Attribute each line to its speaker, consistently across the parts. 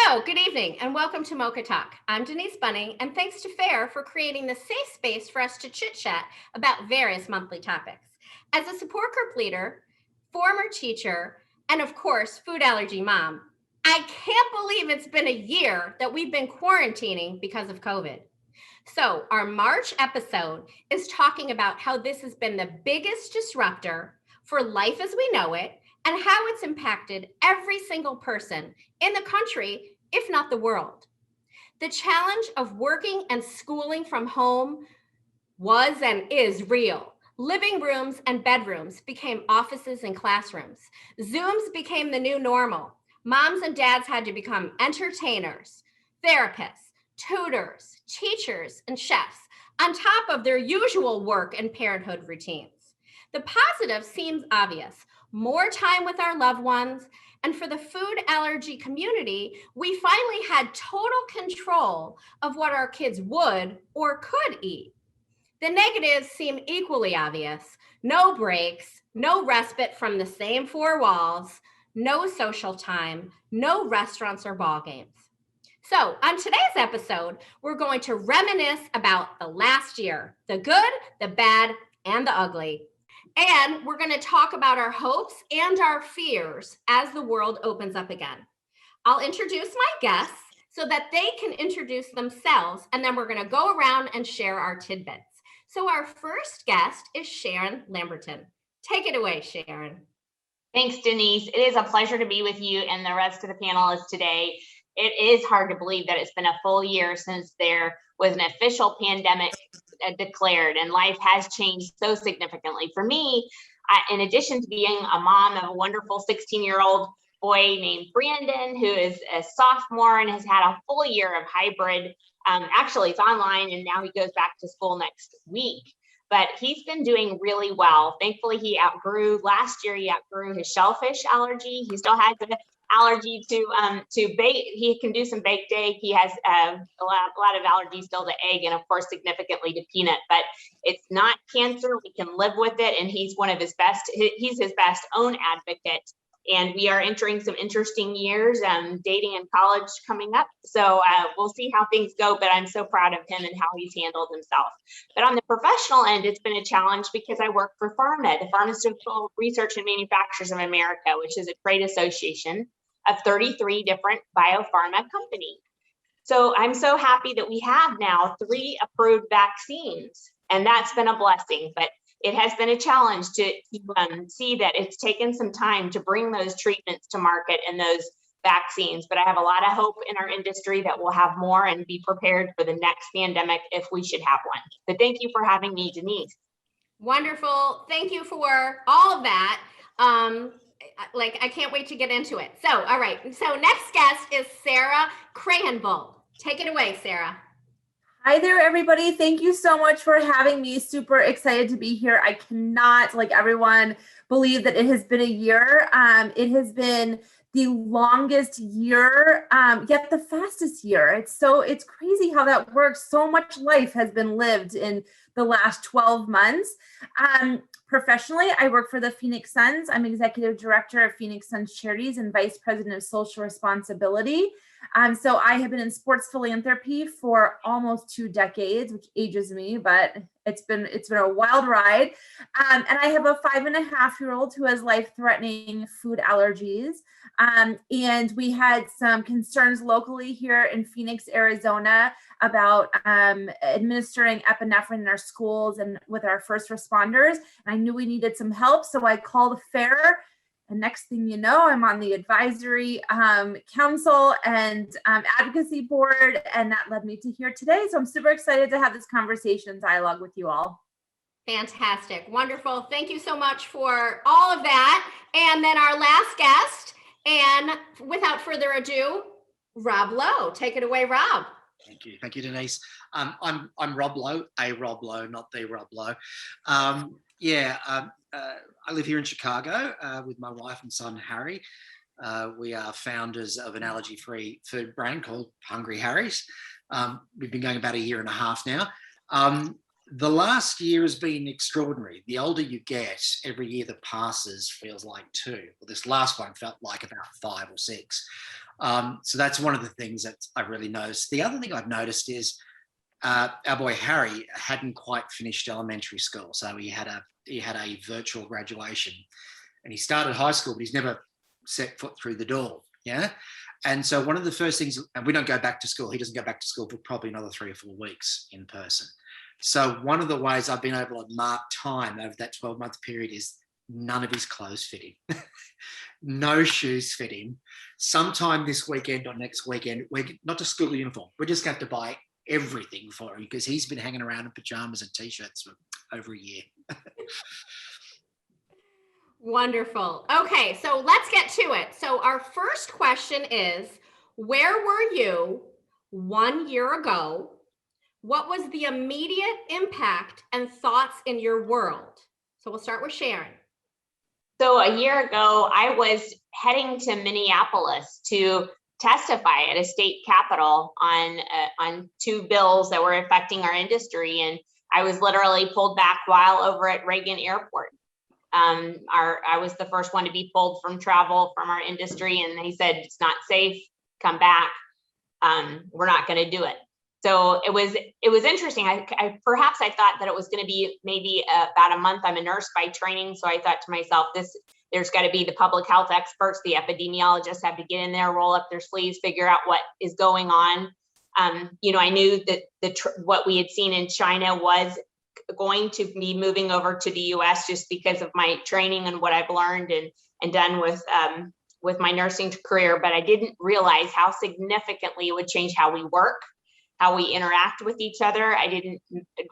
Speaker 1: Hello, good evening, and welcome to MOCHA Talk. I'm Denise Bunning, and thanks to FAIR for creating the safe space for us to chit-chat about various monthly topics. As a support group leader, former teacher, and of course, food allergy mom, I can't believe it's been a year that we've been quarantining because of COVID. So our March episode is talking about how this has been the biggest disruptor for life as we know it, and how it's impacted every single person in the country, if not the world. The challenge of working and schooling from home was and is real. Living rooms and bedrooms became offices and classrooms. Zooms became the new normal. Moms and dads had to become entertainers, therapists, tutors, teachers, and chefs, on top of their usual work and parenthood routines. The positive seems obvious. More time with our loved ones, and for the food allergy community, we finally had total control of what our kids would or could eat. The negatives seem equally obvious. No breaks, no respite from the same four walls, no social time, no restaurants or ball games. So on today's episode, we're going to reminisce about the last year, the good, the bad, and the ugly. And we're going to talk about our hopes and our fears as the world opens up again. I'll introduce my guests so that they can introduce themselves, and then we're going to go around and share our tidbits. So our first guest is Sharon Lamberton. Take it away, Sharon.
Speaker 2: Thanks, Denise. It is a pleasure to be with you and the rest of the panelists today. It is hard to believe that it's been a full year since there was an official pandemic declared, and life has changed so significantly. For me, in addition to being a mom of a wonderful 16-year-old boy named Brandon, who is a sophomore and has had a full year of hybrid, actually it's online and now he goes back to school next week. But he's been doing really well. Thankfully, last year he outgrew his shellfish allergy. He still has an allergy to bake. He can do some baked egg. He has a lot of allergies still to egg, and of course significantly to peanut, but it's not cancer. We can live with it, and he's his best own advocate. And we are entering some interesting years, dating in college coming up. So we'll see how things go, but I'm so proud of him and how he's handled himself. But on the professional end, it's been a challenge because I work for PharmEd, the Pharmaceutical Research and Manufacturers of America, which is a trade association of 33 different biopharma companies. So I'm so happy that we have now 3 approved vaccines, and that's been a blessing. But it has been a challenge to see that it's taken some time to bring those treatments to market and those vaccines. But I have a lot of hope in our industry that we'll have more and be prepared for the next pandemic if we should have one. But thank you for having me, Denise.
Speaker 1: Wonderful. Thank you for all of that. I can't wait to get into it. So, all right. So next guest is Sarah Cranbull. Take it away, Sarah.
Speaker 3: Hi there, everybody. Thank you so much for having me. Super excited to be here. I cannot, like everyone, believe that it has been a year. It has been the longest year, yet the fastest year. It's crazy how that works. So much life has been lived in the last 12 months. Professionally, I work for the Phoenix Suns. I'm executive director of Phoenix Suns Charities and vice president of social responsibility. So I have been in sports philanthropy for almost 2 decades, which ages me, but it's been a wild ride. And I have a 5.5-year-old who has life-threatening food allergies. And we had some concerns locally here in Phoenix, Arizona, about administering epinephrine in our schools and with our first responders. And I knew we needed some help, so I called FAIR. And next thing you know, I'm on the advisory council and advocacy board, and that led me to here today. So I'm super excited to have this conversation and dialogue with you all.
Speaker 1: Fantastic. Wonderful. Thank you so much for all of that. And then our last guest, and without further ado, Rob Lowe. Take it away, Rob.
Speaker 4: Thank you. Thank you, Denise. I'm Rob Lowe, Rob Lowe, not the Rob Lowe. I live here in Chicago with my wife and son, Harry. We are founders of an allergy-free food brand called Hungry Harry's. We've been going about 1.5 years now. The last year has been extraordinary. The older you get, every year that passes feels like 2. Well, this last one felt like about 5 or 6. So that's one of the things that I really noticed. The other thing I've noticed is our boy Harry hadn't quite finished elementary school, so he had a virtual graduation, and he started high school, but he's never set foot through the door. Yeah. And so one of the first things, and we don't go back to school, he doesn't go back to school for probably another 3 or 4 weeks in person. So one of the ways I've been able to mark time over that 12-month period is none of his clothes fit him. No shoes fit him. Sometime this weekend or next weekend, we're not just school uniform, we're just going to have to buy everything for him because he's been hanging around in pajamas and t-shirts for over a year.
Speaker 1: Wonderful. Okay, so let's get to it. So our first question is, where were you 1 year ago? What was the immediate impact and thoughts in your world? So we'll start with Sharon.
Speaker 2: So a year ago, I was heading to Minneapolis to testify at a state capitol on 2 bills that were affecting our industry. And I was literally pulled back while over at Reagan Airport. I was the first one to be pulled from travel from our industry, and he said, it's not safe, come back. We're not going to do it. So it was interesting. Perhaps I thought that it was going to be maybe about a month. I'm a nurse by training. So I thought to myself, there's got to be the public health experts, the epidemiologists have to get in there, roll up their sleeves, figure out what is going on. I knew that what we had seen in China was going to be moving over to the US just because of my training and what I've learned and done with my nursing career. But I didn't realize how significantly it would change how we work, how we interact with each other. I didn't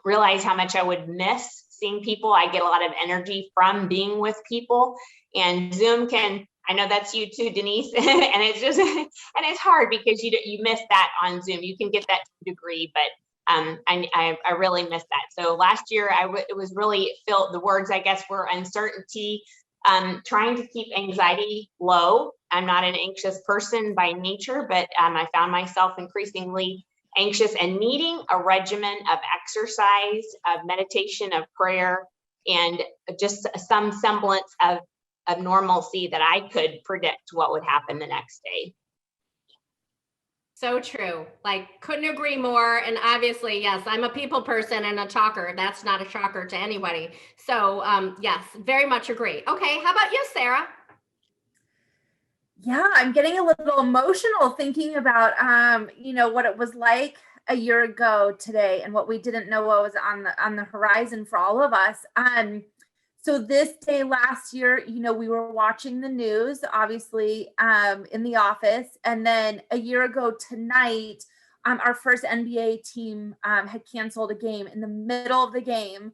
Speaker 2: realize how much I would miss seeing people. I get a lot of energy from being with people, and Zoom I know that's you too, Denise. And it's hard because you miss that on Zoom. You can get that to a degree, but I really missed that. So last year it was really filled, the words I guess were uncertainty, trying to keep anxiety low. I'm not an anxious person by nature, but I found myself increasingly anxious and needing a regimen of exercise, of meditation, of prayer, and just some semblance of normalcy that I could predict what would happen the next day.
Speaker 1: So true. Like, couldn't agree more. And obviously, yes, I'm a people person and a talker. That's not a shocker to anybody. So yes, very much agree. Okay, how about you, Sarah?
Speaker 3: Yeah, I'm getting a little emotional thinking about, what it was like a year ago today and what we didn't know what was on the horizon for all of us. So this day last year, we were watching the news, obviously, in the office. And then a year ago tonight, our first NBA team had canceled a game. In the middle of the game,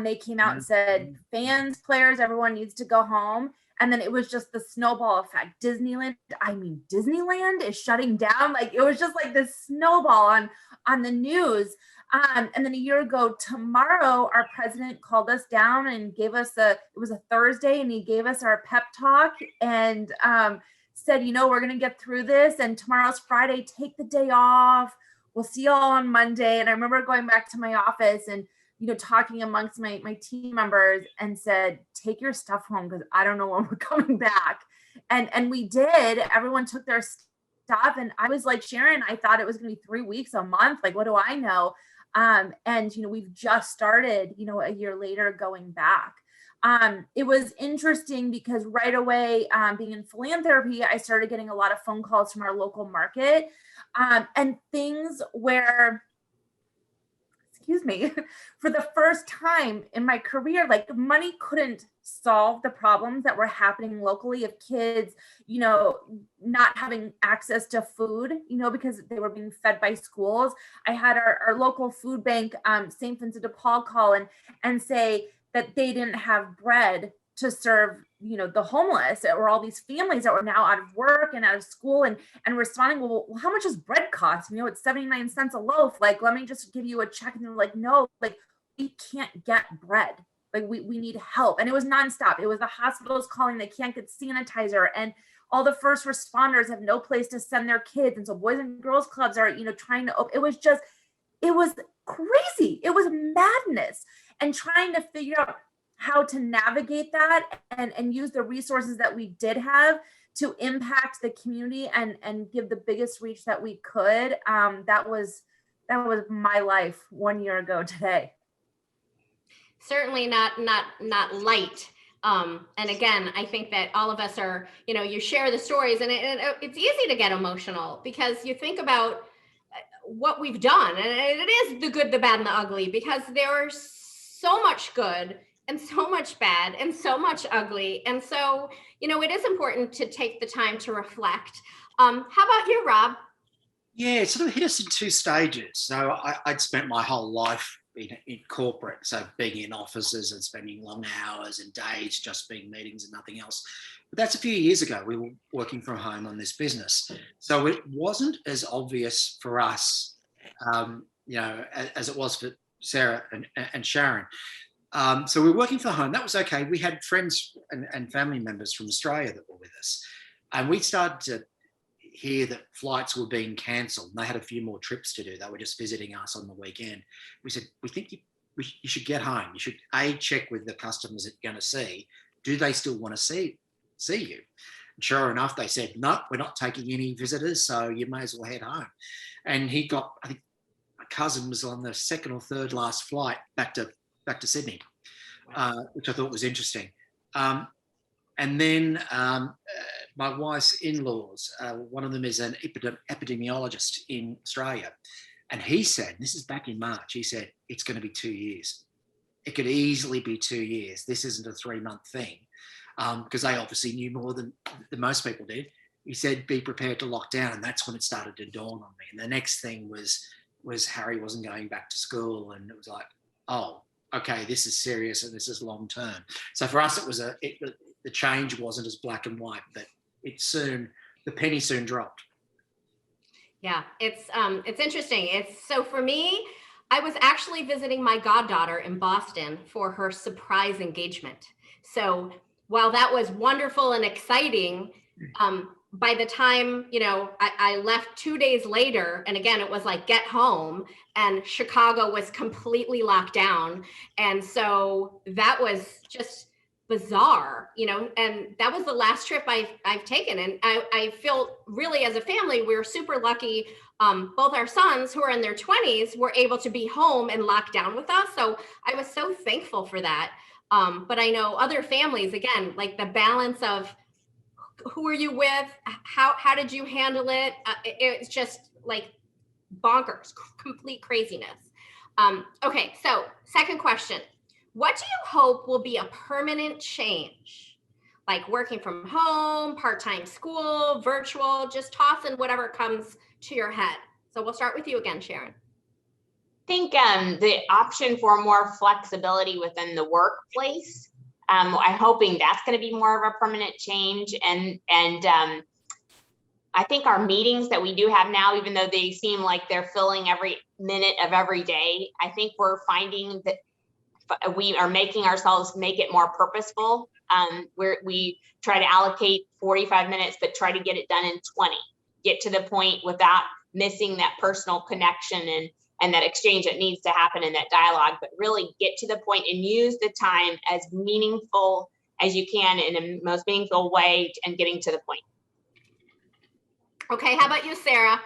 Speaker 3: they came out and said, fans, players, everyone needs to go home. And then it was just the snowball effect. Disneyland is shutting down. Like, it was just like this snowball on the news. And then a year ago tomorrow, our president called us down and gave us it was a Thursday, and he gave us our pep talk and said, we're going to get through this. And tomorrow's Friday, take the day off. We'll see you all on Monday. And I remember going back to my office and, talking amongst my team members and said, take your stuff home because I don't know when we're coming back. And we did. Everyone took their stuff. And I was like, Sharon, I thought it was going to be 3 weeks, a month. Like, what do I know? And, we've just started, a year later going back. It was interesting because right away, being in philanthropy, I started getting a lot of phone calls from our local market, and things where, for the first time in my career, like, money couldn't solve the problems that were happening locally of kids, not having access to food, because they were being fed by schools. I had our local food bank, St. Vincent de Paul, call and say that they didn't have bread to serve, the homeless, or all these families that were now out of work and out of school, and responding, well, how much does bread cost? It's 79 cents a loaf. Like, let me just give you a check. And they're like, no, like, we can't get bread. Like, we need help. And it was nonstop. It was the hospitals calling, they can't get sanitizer, and all the first responders have no place to send their kids. And so Boys and Girls Clubs are, trying to open. It was crazy. It was madness. And trying to figure out how to navigate that and use the resources that we did have to impact the community and give the biggest reach that we could. That was my life 1 year ago today.
Speaker 1: Certainly not light. And again, I think that all of us are, you share the stories, and it's easy to get emotional because you think about what we've done, and it is the good, the bad, and the ugly, because there's so much good and so much bad and so much ugly. And so, it is important to take the time to reflect. How about you, Rob?
Speaker 4: Yeah, it sort of hit us in two stages. So I'd spent my whole life in corporate, so being in offices and spending long hours and days just being meetings and nothing else. But that's a few years ago. We were working from home on this business. So it wasn't as obvious for us, as it was for Sarah and Sharon. So we were working from home. That was okay. We had friends and family members from Australia that were with us. And we started to hear that flights were being cancelled, and they had a few more trips to do. They were just visiting us on the weekend. We said, we think you should get home. You should check with the customers that you're going to see. Do they still want to see you? And sure enough, they said, no, we're not taking any visitors, so you may as well head home. And I think my cousin was on the second or third last flight back to Sydney, which I thought was interesting. And then my wife's in-laws, one of them is an epidemiologist in Australia. And he said, this is back in March, he said, it's going to be 2 years. It could easily be 2 years. This isn't a 3-month thing, because they obviously knew more than most people did. He said, be prepared to lock down. And that's when it started to dawn on me. And the next thing was Harry wasn't going back to school. And it was like, oh, okay, this is serious and this is long term. So for us, it was the change wasn't as black and white, but the penny soon dropped.
Speaker 1: Yeah, it's interesting. So for me, I was actually visiting my goddaughter in Boston for her surprise engagement. So while that was wonderful and exciting, by the time, I left 2 days later, and again, it was like, get home, and Chicago was completely locked down. And so that was just bizarre, and that was the last trip I've taken. And I feel really, as a family, we were super lucky. Both our sons, who are in their 20s, were able to be home and locked down with us. So I was so thankful for that. But I know other families, again, like the balance of who are you with? How did you handle it? It's just like bonkers, complete craziness. Okay, so second question. What do you hope will be a permanent change? Like working from home, part-time school, virtual, just toss in whatever comes to your head. So we'll start with you again, Sharon.
Speaker 2: I think the option for more flexibility within the workplace. I'm hoping that's going to be more of a permanent change. And I think our meetings that we do have now, even though they seem like they're filling every minute of every day, I think we're finding that we are making ourselves make it more purposeful. We try to allocate 45 minutes, but try to get it done in 20. Get to the point without missing that personal connection and that exchange that needs to happen in that dialogue, but really get to the point and use the time as meaningful as you can in the most meaningful way and getting to the point.
Speaker 1: Okay, how about you, Sarah?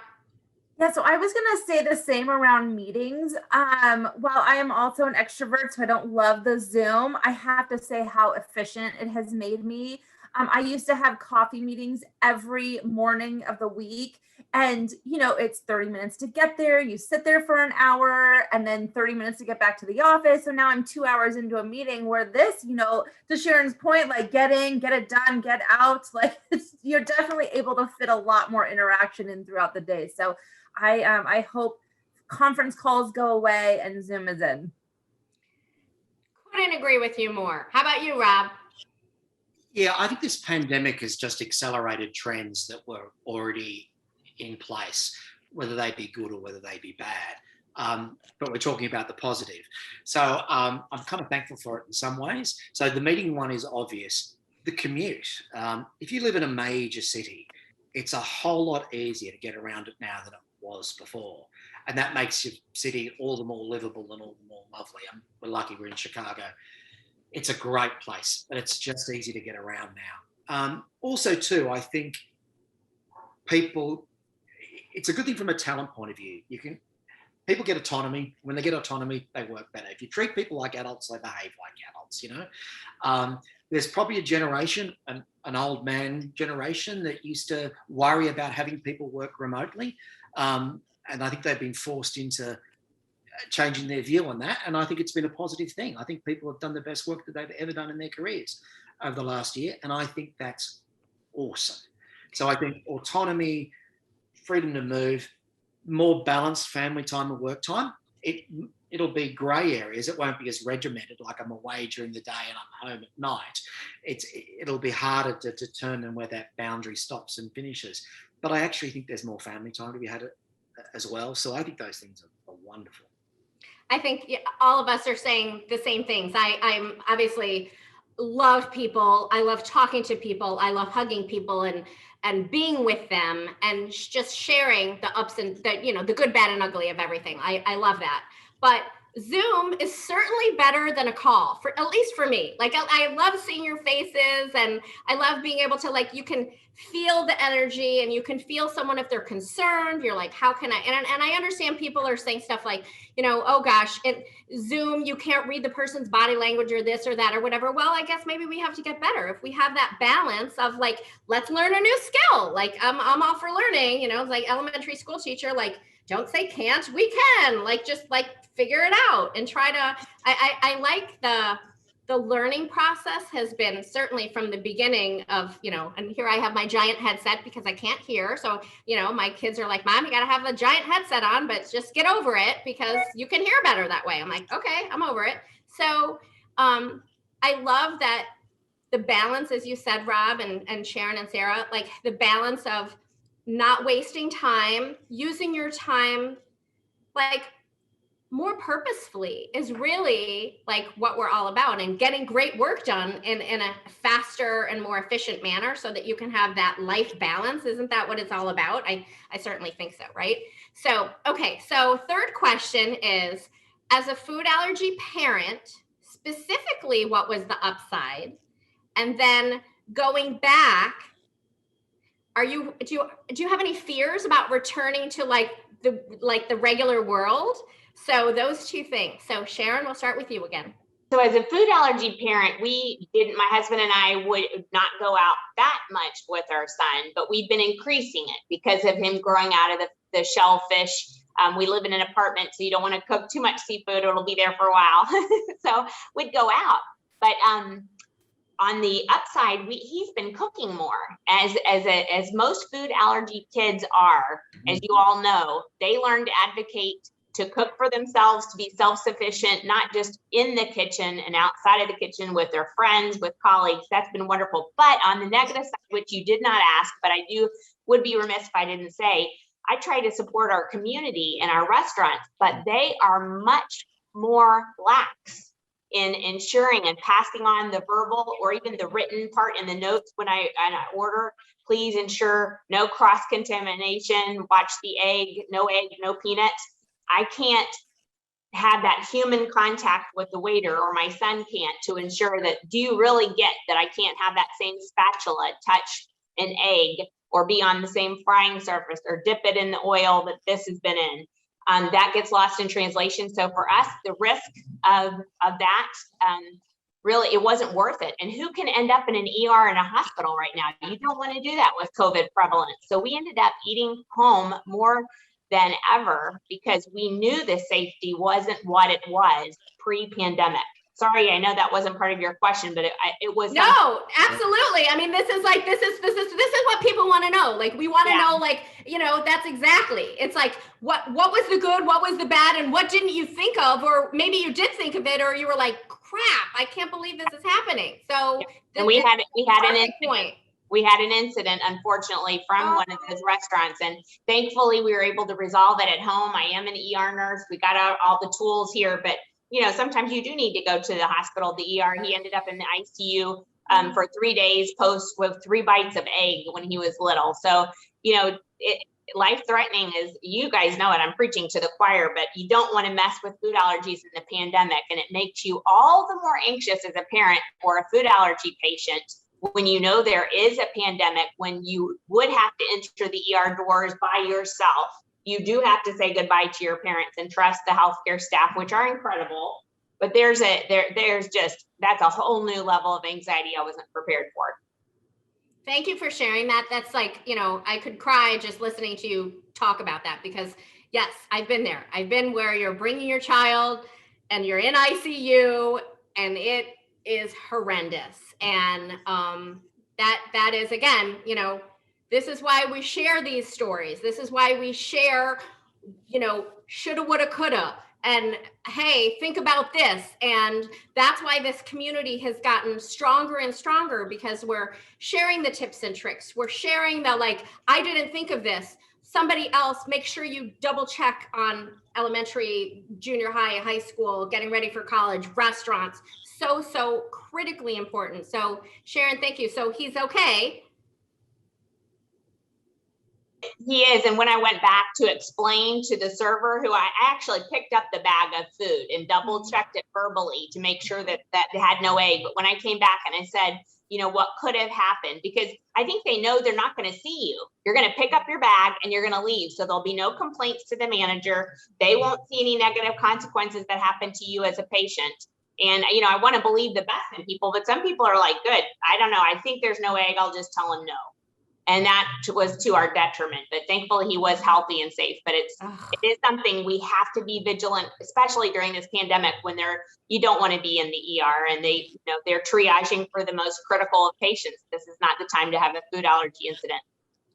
Speaker 3: Yeah, so I was going to say the same around meetings. While I am also an extrovert, so I don't love the Zoom, I have to say how efficient it has made me. I used to have coffee meetings every morning of the week. And, it's 30 minutes to get there. You sit there for an hour and then 30 minutes to get back to the office. So now I'm 2 hours into a meeting where this, to Sharon's point, like get in, get it done, get out. Like you're definitely able to fit a lot more interaction in throughout the day. So I hope conference calls go away and Zoom is in.
Speaker 1: Couldn't agree with you more. How about you, Rob?
Speaker 4: Yeah, I think this pandemic has just accelerated trends that were already in place, whether they be good or whether they be bad. But we're talking about the positive. So I'm kind of thankful for it in some ways. So the meeting one is obvious. The commute. If you live in a major city, it's a whole lot easier to get around it now than it was before. And that makes your city all the more livable and all the more lovely. We're lucky we're in Chicago. It's a great place, but it's just easy to get around now. Also, too, I think people, it's a good thing from a talent point of view. People get autonomy. When they get autonomy, they work better. If you treat people like adults, they behave like adults, There's probably a generation, an old man generation, that used to worry about having people work remotely. And I think they've been forced into changing their view on that. And I think it's been a positive thing. I think people have done the best work that they've ever done in their careers over the last year. And I think that's awesome. So I think autonomy, freedom to move, more balanced family time and work time. It'll be grey areas. It won't be as regimented, like I'm away during the day and I'm home at night. It'll be harder to determine where that boundary stops and finishes. But I actually think there's more family time to be had as well. So I think those things are wonderful.
Speaker 1: I think all of us are saying the same things. I'm obviously love people. I love talking to people. I love hugging people and being with them and just sharing the ups and the good, bad, and ugly of everything. I love that. But Zoom is certainly better than a call, for at least for me. Like I love seeing your faces, and I love being able to, you can feel the energy, and you can feel someone if they're concerned. You're like, how can I? And I understand people are saying stuff like, oh gosh, Zoom, you can't read the person's body language or this or that or whatever. Well, I guess maybe we have to get better. If we have that balance of let's learn a new skill. I'm all for learning, like elementary school teacher, don't say can't, we can, just figure it out and try to, I like the learning process has been certainly from the beginning of, and here I have my giant headset because I can't hear. So, my kids are like, Mom, you got to have a giant headset on, but just get over it because you can hear better that way. I'm like, okay, I'm over it. So I love that the balance, as you said, Rob and Sharon and Sarah, the balance of not wasting time, using your time more purposefully is really what we're all about, and getting great work done in a faster and more efficient manner so that you can have that life balance. Isn't that what it's all about? I certainly think so, right? So, okay. So third question is, as a food allergy parent, specifically, what was the upside? And then going back, do you have any fears about returning to the regular world? So those two things. So Sharon, we'll start with you again.
Speaker 2: So as a food allergy parent, my husband and I would not go out that much with our son, but we've been increasing it because of him growing out of the shellfish. We live in an apartment, so you don't want to cook too much seafood. It'll be there for a while. So we'd go out, but on the upside, he's been cooking more, as most food allergy kids are, as you all know. They learn to advocate, to cook for themselves, to be self-sufficient, not just in the kitchen and outside of the kitchen with their friends, with colleagues. That's been wonderful. But on the negative side, which you did not ask, but I would be remiss if I didn't say, I try to support our community and our restaurants, but they are much more lax in ensuring and passing on the verbal or even the written part in the notes when I order. Please ensure no cross-contamination, watch the egg, no peanuts. I can't have that human contact with the waiter, or my son can't, to ensure that, do you really get that I can't have that same spatula touch an egg or be on the same frying surface or dip it in the oil that this has been in? That gets lost in translation. So for us, the risk of that, really, it wasn't worth it. And who can end up in an ER in a hospital right now? You don't want to do that with COVID prevalence. So we ended up eating home more than ever because we knew the safety wasn't what it was pre-pandemic. Sorry, I know that wasn't part of your question, but it was.
Speaker 1: No, absolutely. I mean, this is what people want to know. We want to know, that's exactly. It's what was the good, what was the bad, and what didn't you think of, or maybe you did think of it, or you were like, crap, I can't believe this is happening. So,
Speaker 2: and we had an incident. We had an incident, unfortunately, from one of those restaurants, and thankfully we were able to resolve it at home. I am an ER nurse. We got out all the tools here, but sometimes you do need to go to the hospital, the ER. He ended up in the ICU for 3 days with 3 bites of egg when he was little. So, life-threatening is, you guys know it, I'm preaching to the choir, but you don't want to mess with food allergies in the pandemic. And it makes you all the more anxious as a parent or a food allergy patient when you know there is a pandemic, when you would have to enter the ER doors by yourself, you do have to say goodbye to your parents and trust the healthcare staff, which are incredible. But there's just, that's a whole new level of anxiety I wasn't prepared for.
Speaker 1: Thank you for sharing that. That's like, I could cry just listening to you talk about that, because yes, I've been there. I've been where you're bringing your child and you're in ICU and it is horrendous. And that is, again, this is why we share these stories. This is why we share, shoulda, woulda, coulda. And hey, think about this. And that's why this community has gotten stronger and stronger, because we're sharing the tips and tricks. We're sharing the, like, I didn't think of this. Somebody else, make sure you double check on elementary, junior high, high school, getting ready for college, restaurants. So critically important. So Sharon, thank you. So he's okay.
Speaker 2: He is. And when I went back to explain to the server, who I actually picked up the bag of food and double checked it verbally to make sure that it had no egg. But when I came back and I said, what could have happened? Because I think they know they're not going to see you. You're going to pick up your bag and you're going to leave. So there'll be no complaints to the manager. They won't see any negative consequences that happen to you as a patient. And, I want to believe the best in people, but some people are like, good, I don't know. I think there's no egg. I'll just tell him no. And that was to our detriment, but thankfully he was healthy and safe. But it is something we have to be vigilant, especially during this pandemic, when you don't want to be in the ER and they're triaging for the most critical of patients. This is not the time to have a food allergy incident.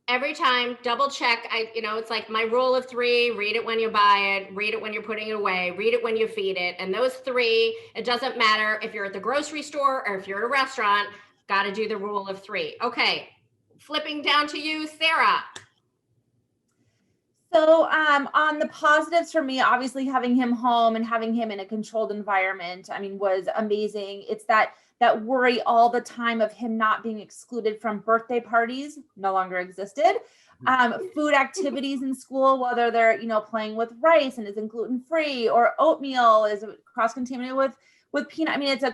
Speaker 1: Every time, double check. It's like my rule of 3: read it when you buy it, read it when you're putting it away, read it when you feed it. And those 3, it doesn't matter if you're at the grocery store or if you're at a restaurant, got to do the rule of 3. Okay. Flipping down to you, Sarah.
Speaker 3: So on the positives for me, obviously having him home and having him in a controlled environment, was amazing. It's that worry all the time of him not being excluded from birthday parties, no longer existed. Food activities in school, whether they're, playing with rice and isn't gluten-free, or oatmeal is cross-contaminated with peanut. It's a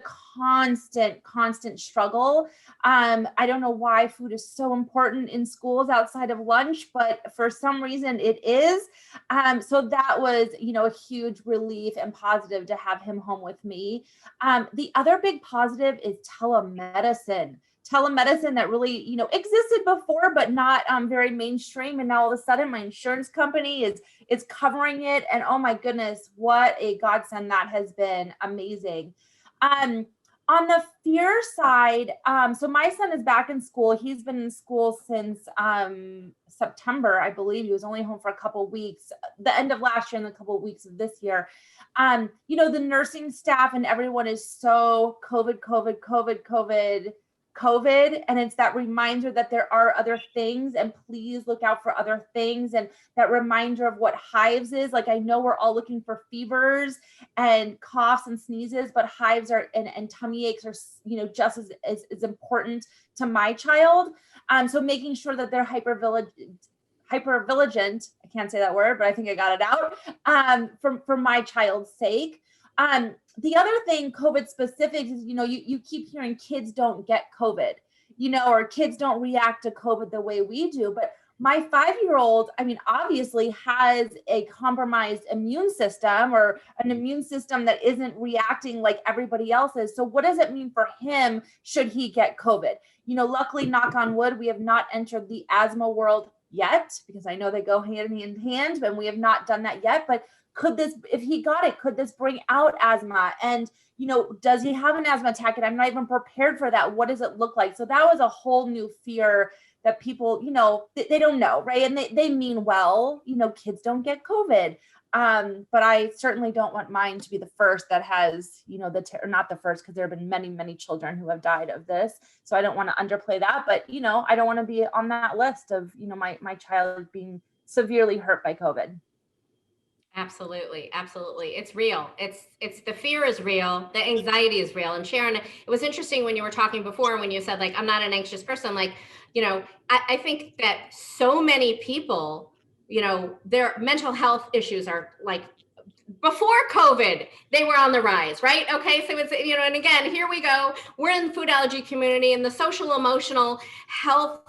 Speaker 3: constant struggle. I don't know why food is so important in schools outside of lunch, but for some reason it is. So that was, a huge relief and positive to have him home with me. The other big positive is telemedicine that really, existed before, but not very mainstream. And now all of a sudden my insurance company is covering it. And oh my goodness, what a godsend that has been. Amazing. On the fear side, so my son is back in school. He's been in school since September, I believe. He was only home for a couple of weeks, the end of last year and a couple of weeks of this year. The nursing staff and everyone is so COVID, and it's that reminder that there are other things, and please look out for other things, and that reminder of what hives is. Like, I know we're all looking for fevers and coughs and sneezes, but hives are and tummy aches are just as important to my child. So making sure that they're hyper vigilant. I can't say that word, but I think I got it out. For my child's sake. The other thing, COVID specific, is, you keep hearing kids don't get COVID, or kids don't react to COVID the way we do. But my 5-year-old, obviously has a compromised immune system, or an immune system that isn't reacting like everybody else is. So what does it mean for him should he get COVID? Luckily, knock on wood, we have not entered the asthma world yet, because I know they go hand in hand, and we have not done that yet. But if he got it, could this bring out asthma? And, does he have an asthma attack? And I'm not even prepared for that. What does it look like? So that was a whole new fear that people, they don't know, right? And they mean well, kids don't get COVID. But I certainly don't want mine to be the first that has, not the first, because there have been many, many children who have died of this. So I don't want to underplay that, but, I don't want to be on that list of, my child being severely hurt by COVID.
Speaker 1: Absolutely. It's real. It's the fear is real. The anxiety is real. And Sharon, it was interesting when you were talking before, when you said, like, I'm not an anxious person. Like, I think that so many people, their mental health issues are like before COVID, they were on the rise, right? Okay, so it's, and again, here we go. We're in the food allergy community and the social, emotional health,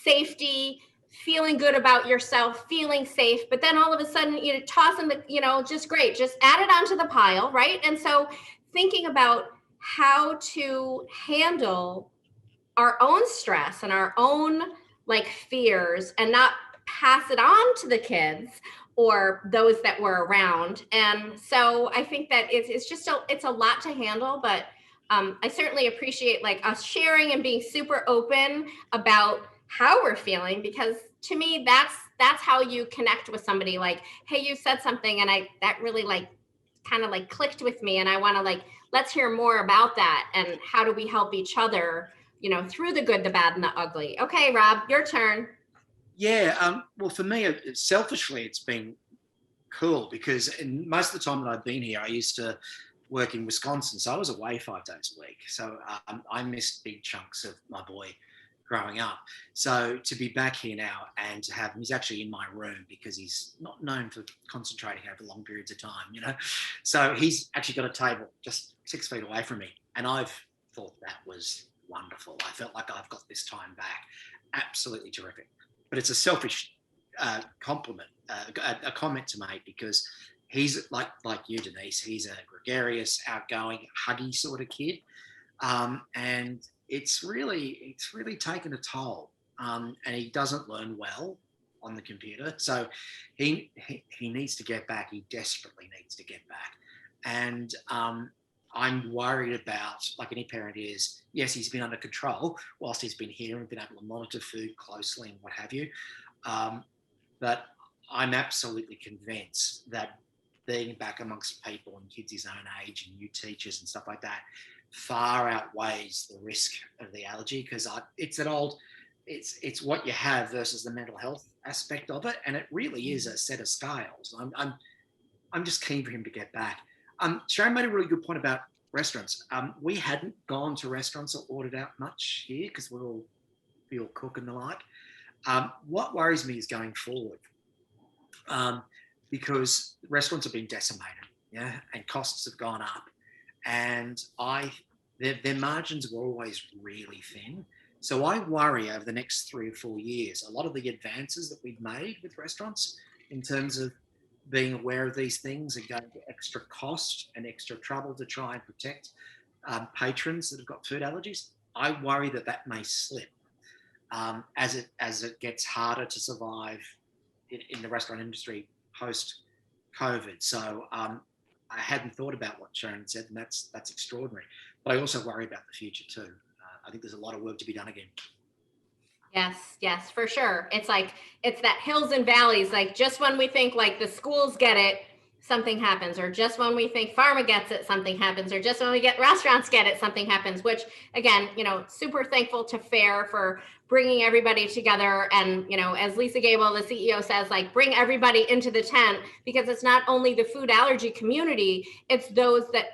Speaker 1: safety, feeling good about yourself, feeling safe, but then all of a sudden, tossing the, just great, just add it onto the pile, right? And so thinking about how to handle our own stress and our own like fears and not pass it on to the kids or those that were around. And so I think that it's a lot to handle, but I certainly appreciate like us sharing and being super open about how we're feeling, because to me, that's how you connect with somebody. Like, hey, you said something and that really like kind of like clicked with me, and I want to like, let's hear more about that. And how do we help each other, through the good, the bad, and the ugly. Okay, Rob, your turn.
Speaker 4: Yeah, well, for me, selfishly, it's been cool because most of the time that I've been here, I used to work in Wisconsin, so I was away 5 days a week. So I missed big chunks of my boy growing up. So to be back here now and to have him, he's actually in my room because he's not known for concentrating over long periods of time, So he's actually got a table just 6 feet away from me, and I've thought that was wonderful. I felt like I've got this time back. Absolutely terrific. But it's a selfish compliment, a comment to make, because he's like you, Denise. He's a gregarious, outgoing, huggy sort of kid, and it's really taken a toll. And he doesn't learn well on the computer, so he needs to get back. He desperately needs to get back, and I'm worried about, like any parent is, yes, he's been under control whilst he's been here and been able to monitor food closely and what have you. But I'm absolutely convinced that being back amongst people and kids his own age and new teachers and stuff like that far outweighs the risk of the allergy, because it's what you have versus the mental health aspect of it, and it really is a set of scales. I'm just keen for him to get back. Sharon made a really good point about restaurants. We hadn't gone to restaurants or ordered out much here because we're all cook and the like. What worries me is going forward, because restaurants have been decimated, and costs have gone up, and their margins were always really thin. So I worry over the next 3 or 4 years, a lot of the advances that we've made with restaurants in terms of being aware of these things and going to extra cost and extra trouble to try and protect patrons that have got food allergies, I worry that may slip as it gets harder to survive in the restaurant industry post-COVID. So I hadn't thought about what Sharon said, and that's extraordinary. But I also worry about the future too. I think there's a lot of work to be done again.
Speaker 1: Yes, for sure. It's that hills and valleys. Like just when we think like the schools get it, something happens, or just when we think pharma gets it, something happens, or just when we get restaurants get it, something happens, which again, super thankful to FAIR for bringing everybody together. And, as Lisa Gable, the CEO, says, like, bring everybody into the tent, because it's not only the food allergy community, it's those that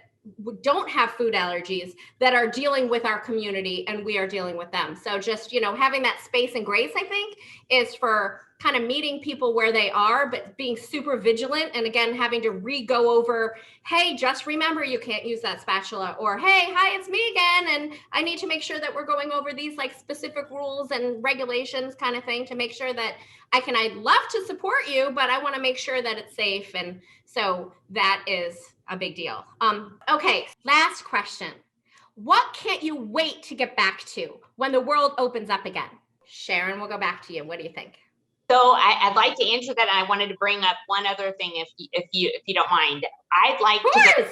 Speaker 1: don't have food allergies that are dealing with our community, and we are dealing with them. So just, having that space and grace, I think, is for kind of meeting people where they are, but being super vigilant. And again, having to go over, hey, just remember you can't use that spatula, or hey, hi, it's me again, and I need to make sure that we're going over these like specific rules and regulations kind of thing to make sure that I'd love to support you, but I want to make sure that it's safe. And so that is a big deal. Okay, last question. What can't you wait to get back to when the world opens up again? Sharon, we'll go back to you. What do you think?
Speaker 2: So I'd like to answer that. And I wanted to bring up one other thing, if you don't mind. I'd like to.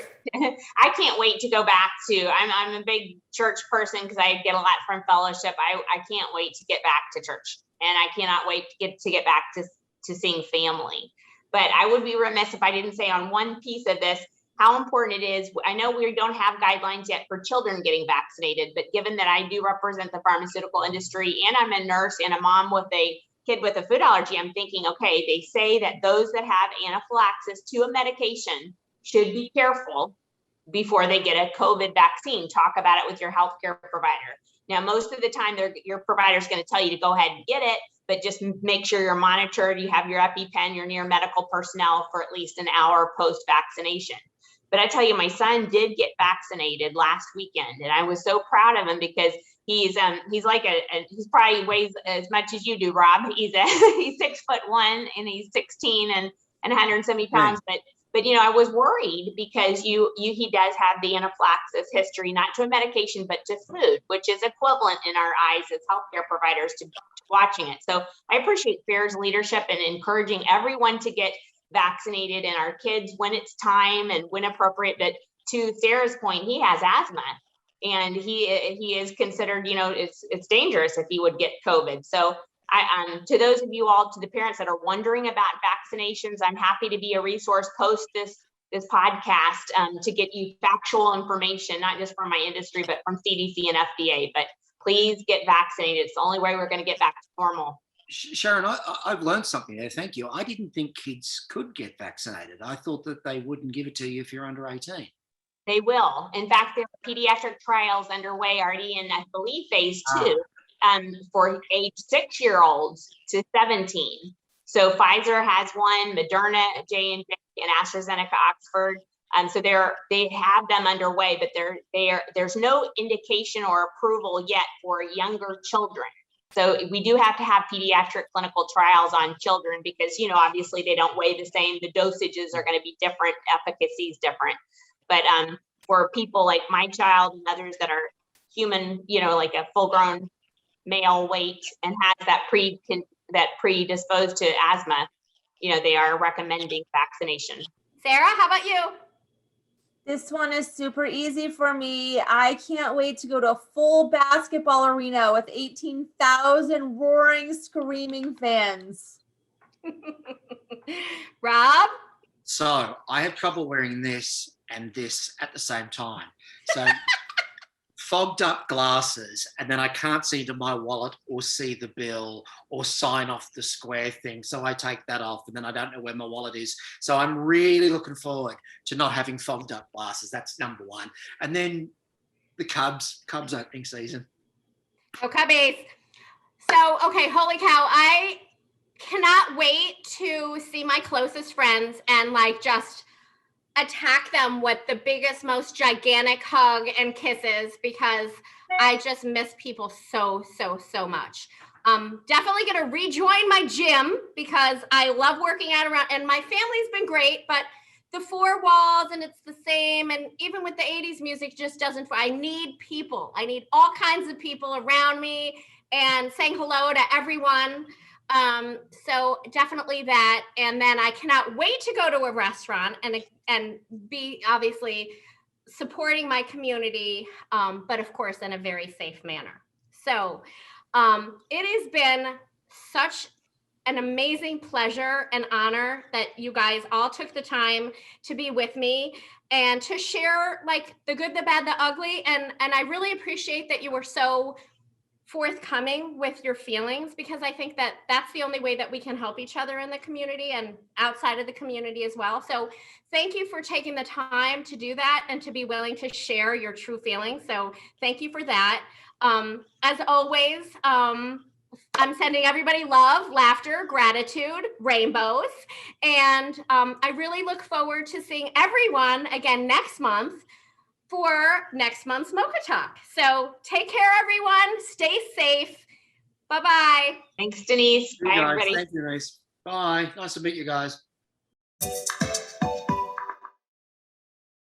Speaker 2: I can't wait to go back to. I'm a big church person because I get a lot from fellowship. I can't wait to get back to church, and I cannot wait to get back to seeing family. But I would be remiss if I didn't say on one piece of this how important it is. I know we don't have guidelines yet for children getting vaccinated, but given that I do represent the pharmaceutical industry and I'm a nurse and a mom with a kid with a food allergy, I'm thinking, okay, they say that those that have anaphylaxis to a medication should be careful before they get a COVID vaccine. Talk about it with your healthcare provider. Now, most of the time, your provider is going to tell you to go ahead and get it, but just make sure you're monitored. You have your EpiPen, you're near medical personnel for at least an hour post-vaccination. But I tell you, my son did get vaccinated last weekend, and I was so proud of him because he's like he's probably weighs as much as you do, Rob. He's 6'1" and he's 16 and 170 pounds.
Speaker 4: Right.
Speaker 2: But you know, I was worried because he does have the anaphylaxis history, not to a medication, but to food, which is equivalent in our eyes as healthcare providers to watching it. So I appreciate FAIR's leadership and encouraging everyone to get vaccinated, and our kids when it's time and when appropriate. But to Sarah's point, he has asthma, and he is considered, you know, it's dangerous if he would get COVID. So to those of you all, to the parents that are wondering about vaccinations, I'm happy to be a resource post this podcast to get you factual information, not just from my industry, but from CDC and FDA. But please get vaccinated. It's the only way we're going to get back to normal.
Speaker 4: Sharon, I've learned something there. Thank you. I didn't think kids could get vaccinated. I thought that they wouldn't give it to you if you're under 18.
Speaker 2: They will. In fact, there are pediatric trials underway already in, I believe, phase 2 for age 6-year-olds to 17. So Pfizer has one, Moderna, J&J, and AstraZeneca, Oxford. So they have them underway, but there's no indication or approval yet for younger children. So we do have to have pediatric clinical trials on children because, you know, obviously they don't weigh the same. The dosages are going to be different, efficacy is different. But for people like my child and others that are human, you know, like a full-grown male weight and has that predisposed to asthma, you know, they are recommending vaccination.
Speaker 1: Sarah, how about you?
Speaker 3: This one is super easy for me. I can't wait to go to a full basketball arena with 18,000 roaring, screaming fans.
Speaker 1: Rob?
Speaker 4: So I have trouble wearing this and this at the same time. So fogged up glasses, and then I can't see into my wallet or see the bill or sign off the square thing. So I take that off, and then I don't know where my wallet is. So I'm really looking forward to not having fogged up glasses. That's number one. And then the Cubs opening season.
Speaker 1: Go Cubbies. So, okay, holy cow. I cannot wait to see my closest friends and like just attack them with the biggest, most gigantic hug and kisses because I just miss people so much. Definitely going to rejoin my gym because I love working out around, and my family's been great, but the four walls and it's the same. And even with the 80s music just doesn't, I need people. I need all kinds of people around me and saying hello to everyone. So definitely that. And then I cannot wait to go to a restaurant and be obviously supporting my community, but of course in a very safe manner. So it has been such an amazing pleasure and honor that you guys all took the time to be with me and to share like the good, the bad, the ugly. And I really appreciate that you were so forthcoming with your feelings, because I think that that's the only way that we can help each other in the community and outside of the community as well. So thank you for taking the time to do that and to be willing to share your true feelings. So thank you for that. As always, I'm sending everybody love, laughter, gratitude, rainbows. And I really look forward to seeing everyone again next month for next month's MOCHA Talk. So take care, everyone. Stay safe. Bye-bye.
Speaker 2: Thanks, Denise. Bye, everybody.
Speaker 4: Thank you, Denise. Bye. Nice to meet you guys.